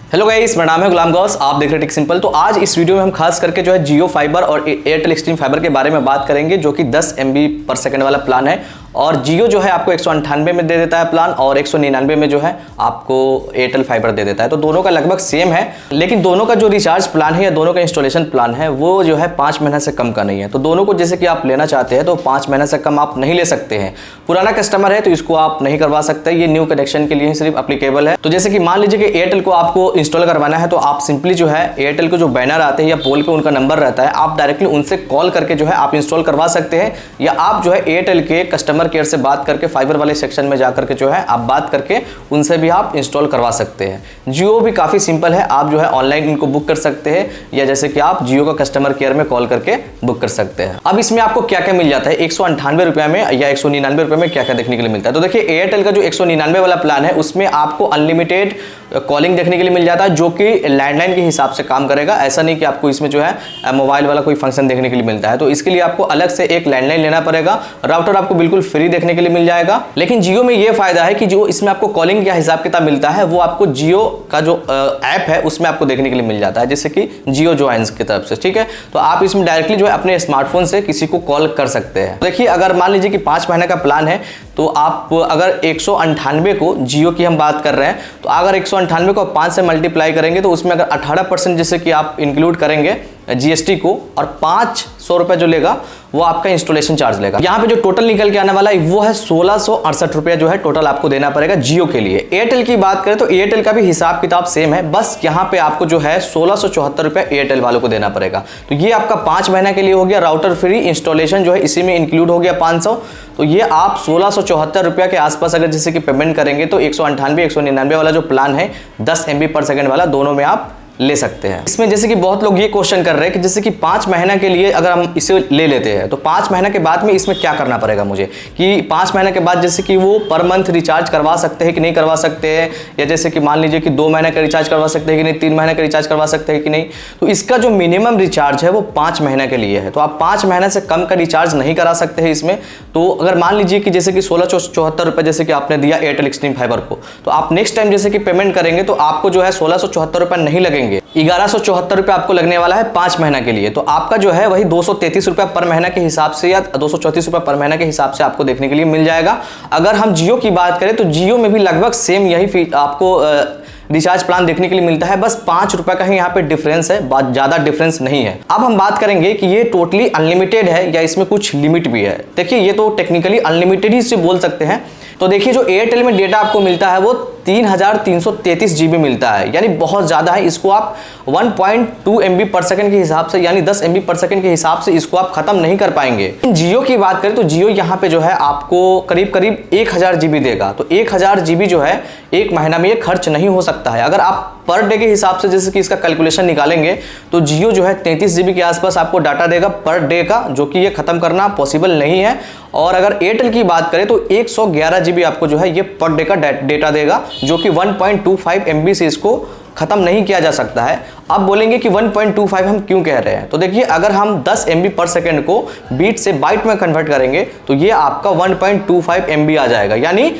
Hello guys, मेरा नाम है गुलाम गौस, आप देख रहे हैं टेक सिंपल। तो आज इस वीडियो में हम खास करके जो है जियो फाइबर और एयरटेल एक्सट्रीम फाइबर के बारे में बात करेंगे, जो कि 10 MB पर सेकंड वाला प्लान है। और जियो जो है आपको 198 में दे देता है प्लान, और 199 में जो है आपको एयरटेल फाइबर दे देता है। तो दोनों का लगभग सेम है, लेकिन दोनों का जो रिचार्ज प्लान है या दोनों का इंस्टॉलेशन प्लान है वो जो है 5 महीना से कम का नहीं है। तो दोनों को जैसे कि आप लेना चाहते हैं तो 5 महीना से कम आप नहीं ले सकते हैं। पुराना कस्टमर है तो इसको आप नहीं करवा सकते, ये न्यू कनेक्शन के लिए ही सिर्फ अप्लीकेबल है। तो जैसे कि मान लीजिए कि एयरटेल को आपको इंस्टॉल करवाना है, तो आप सिंपली जो है एयरटेल को जो बैनर आते हैं या पोल पे उनका नंबर रहता है, आप डायरेक्टली उनसे कॉल करके जो है आप इंस्टॉल करवा सकते हैं, या आप जो है एयरटेल के कस्टमर केयर से बात करके फाइबर वाले सेक्शन में जाकर के जो है आप बात करके उनसे भी आप इंस्टॉल करवा सकते हैं। जियो भी काफ़ी सिंपल है, आप जो है ऑनलाइन इनको बुक कर सकते हैं, या जैसे कि आप जियो का कस्टमर केयर में कॉल करके बुक कर सकते हैं। अब इसमें आपको क्या क्या मिल जाता है 198 रुपये में या 199 रुपये में, क्या क्या देखने के लिए मिलता है। तो देखिए, एयरटेल का जो 199 वाला प्लान है उसमें आपको अनलिमिटेड कॉलिंग देखने के लिए मिल जाता है, जो कि लैंडलाइन के हिसाब से काम करेगा। ऐसा नहीं कि आपको इसमें जो है मोबाइल वाला कोई फंक्शन देखने के लिए मिलता है, तो इसके लिए आपको अलग से एक लैंडलाइन लेना पड़ेगा। राउटर आपको बिल्कुल फ्री देखने के लिए मिल जाएगा। लेकिन जियो में ये फायदा है कि जो इसमें आपको कॉलिंग का हिसाब किताब मिलता है वो आपको जियो का जो ऐप है उसमें आपको देखने के लिए मिल जाता है, जैसे कि जियो जॉइंस की तरफ से। ठीक है, तो आप इसमें डायरेक्टली जो है अपने स्मार्टफोन से किसी को कॉल कर सकते हैं। देखिए, अगर मान लीजिए कि 5 महीने का प्लान है, तो आप अगर 198 को, जियो की हम बात कर रहे हैं, तो अगर 198 को 5 से मल्टीप्लाई करेंगे तो उसमें अगर 18% जैसे कि आप इंक्लूड करेंगे जीएसटी को, और 500 रुपये जो लेगा वो आपका इंस्टॉलेशन चार्ज लेगा। यहाँ पे जो टोटल निकल के आने वाला है वो है 1668 रुपये जो है टोटल आपको देना पड़ेगा जियो के लिए। एयरटेल की बात करें तो एयरटेल का भी हिसाब किताब सेम है, बस यहाँ पे आपको जो है 1674 रुपये एयरटेल वालों को देना पड़ेगा। तो ये आपका 5 महीना के लिए हो गया। राउटर फ्री इंस्टॉलेशन जो है इसी में इंक्लूड हो गया 500। तो ये आप 1674 रुपये के आसपास अगर जैसे कि पेमेंट करेंगे तो 198 199 वाला जो प्लान है 10 MB पर सेकंड वाला, दोनों में आप ले सकते हैं। इसमें जैसे कि बहुत लोग ये क्वेश्चन कर रहे हैं कि जैसे कि 5 महीना के लिए अगर हम इसे ले लेते हैं तो 5 महीना के बाद में इसमें क्या करना पड़ेगा मुझे, कि 5 महीने के बाद जैसे कि वो पर मंथ रिचार्ज करवा सकते हैं कि नहीं करवा सकते हैं, या जैसे कि मान लीजिए कि 2 महीने का रिचार्ज करवा सकते हैं कि नहीं, 3 महीने का रिचार्ज करवा सकते हैं कि नहीं। तो इसका जो मिनिमम रिचार्ज है वो 5 महीने के लिए है, तो आप 5 महीने से कम का रिचार्ज नहीं करा सकते हैं इसमें। तो अगर मान लीजिए कि जैसे कि 1674 रुपये जैसे कि आपने दिया एयरटेल एक्सट्रीम फाइबर को, तो आप नेक्स्ट टाइम जैसे कि पेमेंट करेंगे तो आपको जो है 1674 रुपये नहीं लगेंगे, 1174 रुपये आपको लगने वाला है 5 महीना के लिए। तो आपका जो है वही 233 रुपये पर महीना के हिसाब से या 234 रुपये पर महीना के हिसाब से आपको देखने के लिए मिल जाएगा। अगर हम जियो की बात करें तो जियो में भी लगभग सेम यही आपको रिचार्ज प्लान देखने के लिए मिलता है, बस 5 रुपये का ही यहाँ पे डिफरेंस है, बहुत ज़्यादा डिफरेंस नहीं है। अब हम बात करेंगे कि ये टोटली अनलिमिटेड है या इसमें कुछ लिमिट भी है। देखिए, ये तो टेक्निकली अनलिमिटेड ही से बोल सकते हैं। तो देखिए, जो एयरटेल में डेटा आपको मिलता है वो 3333 GB मिलता है, यानी बहुत ज़्यादा है। इसको आप 1.2 MB पर सेकंड के हिसाब से, यानी 10 MB पर सेकंड के हिसाब से इसको आप खत्म नहीं कर पाएंगे। जियो की बात करें तो जियो यहाँ पे जो है आपको करीब करीब 1000 GB देगा। तो 1000 GB जो है एक महीना में ये खर्च नहीं हो सकता है। अगर आप पर डे के हिसाब से जैसे कि इसका कैलकुलेशन निकालेंगे तो जियो जो है 33 GB के आसपास आपको डाटा देगा पर डे का, जो कि ये खत्म करना पॉसिबल नहीं है। और अगर एयरटेल की बात करें तो 111 GB आपको जो है ये पर डे का डेटा देगा, जो कि 1.25 MB से इसको खत्म नहीं किया जा सकता है। अब बोलेंगे कि 1.25 हम क्यों कह रहे हैं, तो देखिए, अगर हम 10 MB पर सेकंड को बीट से बाइट में कन्वर्ट करेंगे तो ये आपका 1.25 MB आ जाएगा, यानी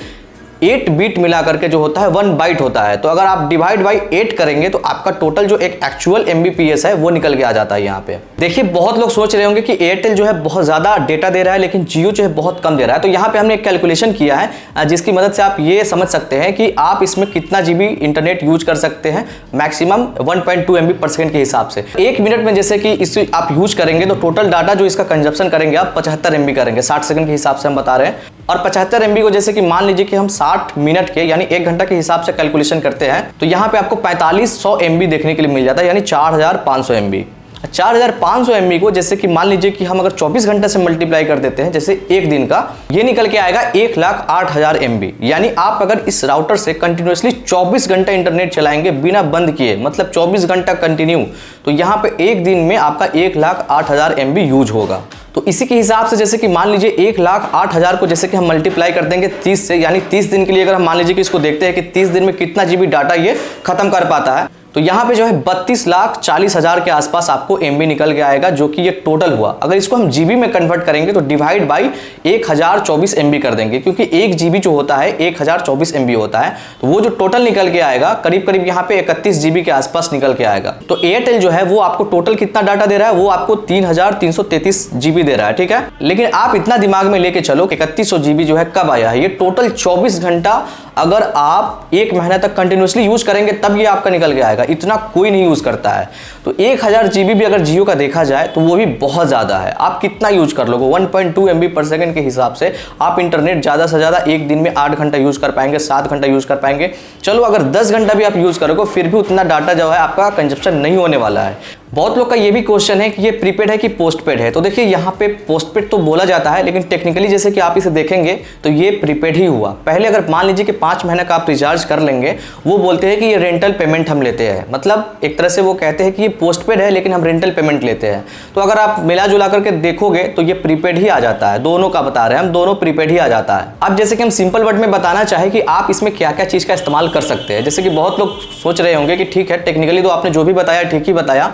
8 बीट मिला करके जो होता है 1 बाइट होता है। तो अगर आप डिवाइड बाई 8 करेंगे तो आपका टोटल जो एक एक्चुअल MBPS है वो निकल के आ जाता है यहाँ पे। देखिए, बहुत लोग सोच रहे होंगे कि एयरटेल जो है बहुत ज़्यादा डेटा दे रहा है लेकिन जियो जो है बहुत कम दे रहा है। तो यहाँ पे हमने एक कैलकुलेशन किया है जिसकी मदद से आप ये समझ सकते हैं कि आप इसमें कितना GB इंटरनेट यूज कर सकते हैं, मैक्सिमम 1.2 MB पर सेकंड के हिसाब से। 1 मिनट में जैसे कि इसे आप यूज करेंगे तो टोटल डाटा जो इसका कंजप्शन करेंगे आप 75 MB करेंगे, 60 सेकंड के हिसाब से हम बता रहे हैं। और 75 MB को जैसे कि मान लीजिए कि हम 60 मिनट के यानी 1 घंटा के हिसाब से कैलकुलेशन करते हैं तो यहाँ पे आपको 4500 MB देखने के लिए मिल जाता है, यानी 4500 MB। 4500 MB को जैसे कि मान लीजिए कि हम अगर 24 घंटे से मल्टीप्लाई कर देते हैं जैसे एक दिन का, ये निकल के आएगा 1,08,000 MB। यानी आप अगर इस राउटर से कंटिन्यूसली 24 घंटे इंटरनेट चलाएंगे बिना बंद किए, मतलब 24 घंटा कंटिन्यू, तो यहाँ पे एक दिन में आपका 1,08,000 MB यूज होगा। तो इसी के हिसाब से जैसे कि मान लीजिए 1,08,000 को जैसे कि हम मल्टीप्लाई कर देंगे 30 से, यानी 30 दिन के लिए अगर हम मान लीजिए कि इसको देखते हैं कि 30 दिन में कितना GB डाटा ये खत्म कर पाता है, तो यहाँ पे जो है 32,40,000 के आसपास आपको MB निकल के आएगा, जो कि ये टोटल हुआ। अगर इसको हम GB में कन्वर्ट करेंगे तो डिवाइड बाई 1024 MB कर देंगे, क्योंकि 1 GB जो होता है 1024 MB होता है। तो वो जो टोटल निकल के आएगा करीब करीब यहाँ पे 31 GB के आसपास निकल के आएगा। तो एयरटेल जो है वो आपको टोटल कितना डाटा दे रहा है, वो आपको 3333 GB दे रहा है, ठीक है। लेकिन आप इतना दिमाग में लेके चलो 3100 GB जो है कब आया है, ये टोटल 24 घंटा अगर आप 1 महीना तक कंटिन्यूसली यूज करेंगे तब ये आपका निकल के आएगा। इतना कोई नहीं यूज करता है। तो 1000 GB भी अगर जियो का देखा जाए तो वो भी बहुत ज्यादा है। आप कितना यूज कर लोगे, 1.2 MB पर सेकंड के हिसाब से आप इंटरनेट ज्यादा से ज्यादा एक दिन में 8 घंटा यूज कर पाएंगे, 7 घंटा यूज कर पाएंगे। चलो अगर 10 घंटा भी आप यूज करोगे फिर भी उतना डाटा जो है आपका कंजप्शन नहीं होने वाला है। बहुत लोग का ये भी क्वेश्चन है कि ये प्रीपेड है कि पोस्टपेड है। तो देखिए यहाँ पे पोस्टपेड तो बोला जाता है, लेकिन टेक्निकली जैसे कि आप इसे देखेंगे तो ये प्रीपेड ही हुआ। पहले अगर मान लीजिए कि 5 महीने का आप रिचार्ज कर लेंगे, वो बोलते हैं कि ये रेंटल पेमेंट हम लेते हैं, मतलब एक तरह से वो कहते हैं कि ये पोस्टपेड है लेकिन हम रेंटल पेमेंट लेते हैं। तो अगर आप मिला जुला करके देखोगे तो ये प्रीपेड ही आ जाता है। दोनों का बता रहे हैं हम, दोनों प्रीपेड ही आ जाता है। अब जैसे कि हम सिंपल वर्ड में बताना चाहे कि आप इसमें क्या क्या चीज का इस्तेमाल कर सकते हैं। जैसे कि बहुत लोग सोच रहे होंगे कि ठीक है टेक्निकली तो आपने जो भी बताया ठीक ही बताया।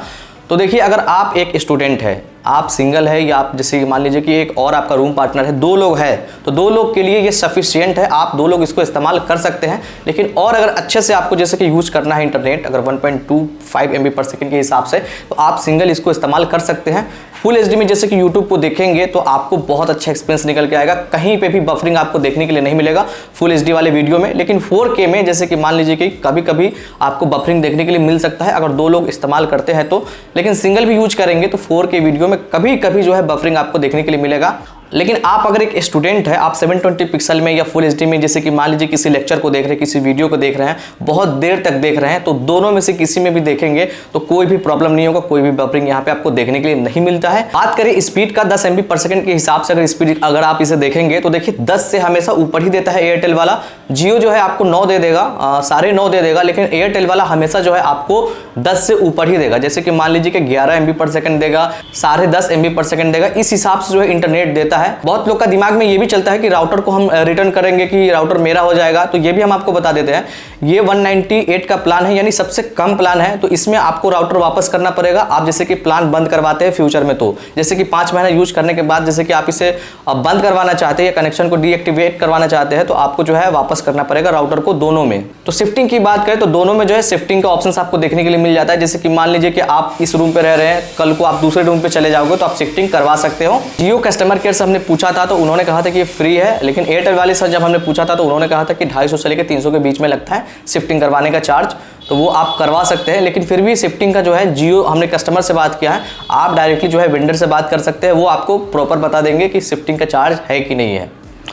तो देखिए अगर आप एक स्टूडेंट है, आप सिंगल है, या आप जैसे मान लीजिए कि एक और आपका रूम पार्टनर है, 2 लोग हैं, तो 2 लोग के लिए ये सफिशिएंट है। आप 2 लोग इसको इस्तेमाल कर सकते हैं। लेकिन और अगर अच्छे से आपको जैसे कि यूज करना है इंटरनेट, अगर 1.25 MB पर सेकंड के हिसाब से, तो आप सिंगल इसको इस्तेमाल कर सकते हैं। फुल HD में जैसे कि यूट्यूब को देखेंगे तो आपको बहुत अच्छा एक्सपीरियंस निकल के आएगा। कहीं पे भी बफरिंग आपको देखने के लिए नहीं मिलेगा फुल HD वाले वीडियो में। लेकिन 4K में जैसे कि मान लीजिए कि कभी कभी आपको बफरिंग देखने के लिए मिल सकता है अगर 2 लोग इस्तेमाल करते हैं तो। लेकिन सिंगल भी यूज करेंगे तो 4K वीडियो में कभी कभी जो है बफरिंग आपको देखने के लिए मिलेगा। लेकिन आप अगर एक स्टूडेंट है, आप 720 पिक्सल में या फुल HD में जैसे कि मान लीजिए किसी लेक्चर को देख रहे हैं, किसी वीडियो को देख रहे हैं, बहुत देर तक देख रहे हैं, तो दोनों में से किसी में भी देखेंगे तो कोई भी प्रॉब्लम नहीं होगा, कोई भी बफरिंग यहाँ पे आपको देखने के लिए नहीं मिलता है। बात करें स्पीड का 10 MB पर सेकंड के हिसाब से, अगर स्पीड अगर आप इसे देखेंगे तो देखिए 10 से हमेशा ऊपर ही देता है एयरटेल वाला। जियो जो है आपको 9 दे देगा, 9.5 दे देगा, लेकिन एयरटेल वाला हमेशा जो है आपको 10 से ऊपर ही देगा। जैसे कि मान लीजिए कि 11 MB पर सेकंड देगा, 10.5 MB पर सेकंड देगा, इस हिसाब से जो है इंटरनेट देता है। बहुत लोग का दिमाग में ये भी चलता है कि राउटर को हम रिटर्न करेंगे कि राउटर मेरा हो जाएगा, तो ये भी हम आपको बता देते हैं। ये 198 का प्लान है, यानी सबसे कम प्लान है, तो इसमें आपको राउटर वापस करना पड़ेगा। आप जैसे कि प्लान बंद करवाते हैं फ्यूचर में, तो जैसे कि 5 महीना यूज करने के बाद जैसे कि आप इसे बंद करवाना चाहते हैं या कनेक्शन को डीएक्टिवेट करवाना चाहते हैं, तो आपको जो है वापस करना पड़ेगा राउटर को, दोनों में। तो शिफ्टिंग की बात करें तो दोनों में जो है शिफ्टिंग का ऑप्शन आपको देखने के लिए मिल जाता है। जैसे कि मान लीजिए कि आप इस रूम पे रह रहे हैं, कल को आप दूसरे रूम पे चले जाओगे तो आप शिफ्टिंग करवा सकते हो। जियो कस्टमर केयर से हमने पूछा था तो उन्होंने कहा था कि ये फ्री है, लेकिन एयरटेल वाले से जब हमने पूछा था तो उन्होंने कहा था कि 250 से लेकर 300 के बीच में लगता है शिफ्टिंग करवाने का चार्ज, तो वो आप करवा सकते हैं। लेकिन फिर भी शिफ्टिंग का जो है जियो, हमने कस्टमर से बात किया है, आप डायरेक्टली जो है वेंडर से बात कर सकते हैं, वो आपको प्रॉपर बता देंगे कि शिफ्टिंग का चार्ज है कि नहीं है।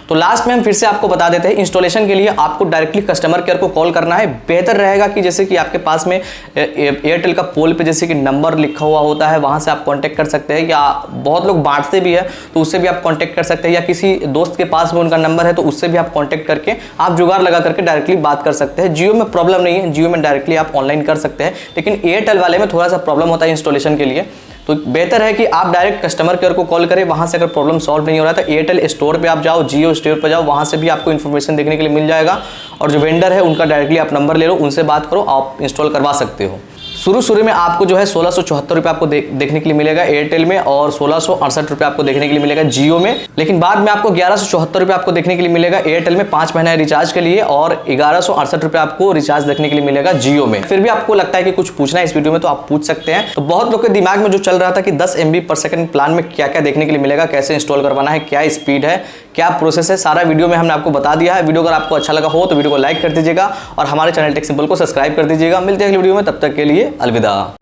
तो लास्ट में हम फिर से आपको बता देते हैं, इंस्टॉलेशन के लिए आपको डायरेक्टली कस्टमर केयर को कॉल करना है। बेहतर रहेगा कि जैसे कि आपके पास में एयरटेल का पोल पे जैसे कि नंबर लिखा हुआ होता है, वहां से आप कांटेक्ट कर सकते हैं, या बहुत लोग बांटते भी है तो उससे भी आप कांटेक्ट कर सकते हैं, या किसी दोस्त के पास में उनका नंबर है तो उससे भी आप कांटेक्ट करके आप जुगाड़ लगा करके डायरेक्टली बात कर सकते हैं। जियो में प्रॉब्लम नहीं है, जियो में डायरेक्टली आप ऑनलाइन कर सकते हैं, लेकिन एयरटेल वाले में थोड़ा सा प्रॉब्लम होता है इंस्टॉलेशन के लिए। तो बेहतर है कि आप डायरेक्ट कस्टमर केयर को कॉल करें। वहां से अगर प्रॉब्लम सॉल्व नहीं हो रहा है तो एयरटेल स्टोर पे आप जाओ, जियो स्टोर पे जाओ, वहां से भी आपको इन्फॉर्मेशन देखने के लिए मिल जाएगा। और जो वेंडर है उनका डायरेक्टली आप नंबर ले लो, उनसे बात करो, आप इंस्टॉल करवा सकते हो। शुरू में आपको जो है 1674 रुपये आपको देखने के लिए मिलेगा एयरटेल में, और 1668 रुपये आपको देखने के लिए मिलेगा जियो में। लेकिन बाद में आपको 1174 रुपये आपको देखने के लिए मिलेगा एयरटेल में 5 महीने रिचार्ज के लिए, और 1168 रुपये आपको रिचार्ज देखने के लिए मिलेगा जियो में। फिर भी आपको लगता है कि कुछ पूछना है इस वीडियो में तो आप पूछ सकते हैं। तो बहुत लोग के दिमाग में जो चल रहा था कि 10 MB पर सेकंड प्लान में क्या क्या देखने के लिए मिलेगा, कैसे इंस्टॉल करवाना है, क्या स्पीड है, क्या प्रोसेस है, सारा वीडियो में हमने आपको बता दिया है। वीडियो अगर आपको अच्छा लगा हो तो वीडियो को लाइक कर दीजिएगा और हमारे चैनल टेक सिंपल को सब्सक्राइब कर दीजिएगा। मिलते हैं अगली वीडियो में, तब तक के लिए अलविदा।